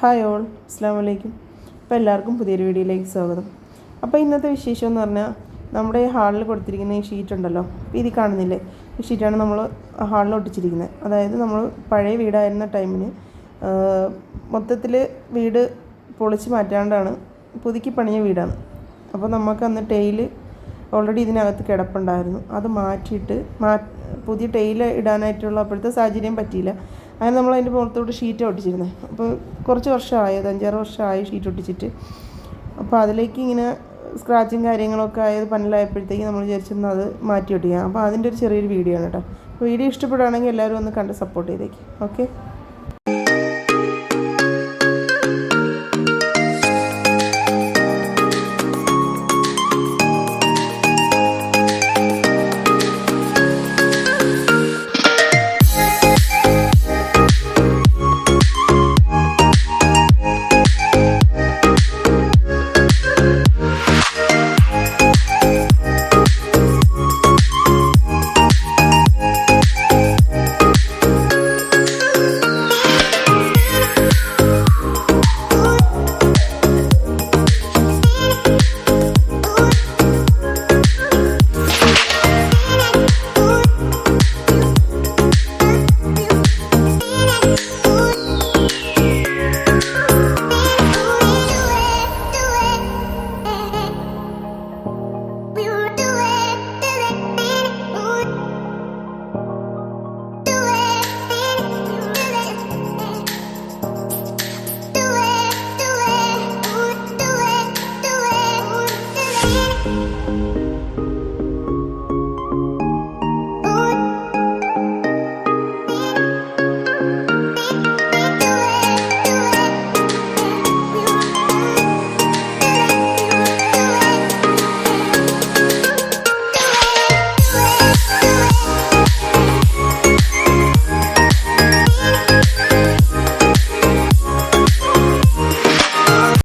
Hi all, അസ്സാം വലൈക്കും. അപ്പോൾ എല്ലാവർക്കും പുതിയൊരു വീഡിയോയിലേക്ക് സ്വാഗതം. അപ്പോൾ ഇന്നത്തെ വിശേഷം എന്ന് പറഞ്ഞാൽ നമ്മുടെ ഈ ഹാളിൽ കൊടുത്തിരിക്കുന്ന ഈ ഷീറ്റ് ഉണ്ടല്ലോ, ഇത് കാണുന്നില്ലേ? ഈ ഷീറ്റാണ് നമ്മൾ ഹാളിൽ ഒട്ടിച്ചിരിക്കുന്നത്. അതായത് നമ്മൾ പഴയ വീടായിരുന്ന ടൈമിന് മൊത്തത്തിൽ വീട് പൊളിച്ച് മാറ്റാണ്ടാണ് പുതുക്കി പണിയ വീടാണ്. അപ്പോൾ നമുക്ക് അന്ന് ടൈല് ഓൾറെഡി ഇതിനകത്ത് കിടപ്പുണ്ടായിരുന്നു. അത് മാറ്റിയിട്ട് പുതിയ ടൈല് ഇടാനായിട്ടുള്ള അപ്പോഴത്തെ സാഹചര്യം പറ്റിയില്ല. അങ്ങനെ നമ്മൾ അതിൻ്റെ പുറത്തോട്ട് ഷീറ്റ് ഒട്ടിച്ചിരുന്നത്. അപ്പോൾ കുറച്ച് വർഷമായി, 5-6 വർഷമായി ഷീറ്റ് ഒട്ടിച്ചിട്ട്. അപ്പോൾ അതിലേക്ക് ഇങ്ങനെ സ്ക്രാച്ചും കാര്യങ്ങളൊക്കെ ആയത് പന്നലായപ്പോഴത്തേക്ക് നമ്മൾ വിചാരിച്ചിരുന്നത് അത് മാറ്റി ഒട്ടിക്കാം. അപ്പോൾ അതിൻ്റെ ഒരു ചെറിയൊരു വീഡിയോ ആണ് കേട്ടോ. വീഡിയോ ഇഷ്ടപ്പെടുകയാണെങ്കിൽ എല്ലാവരും ഒന്ന് കണ്ട് സപ്പോർട്ട് ചെയ്തേക്ക്. ഓക്കെ.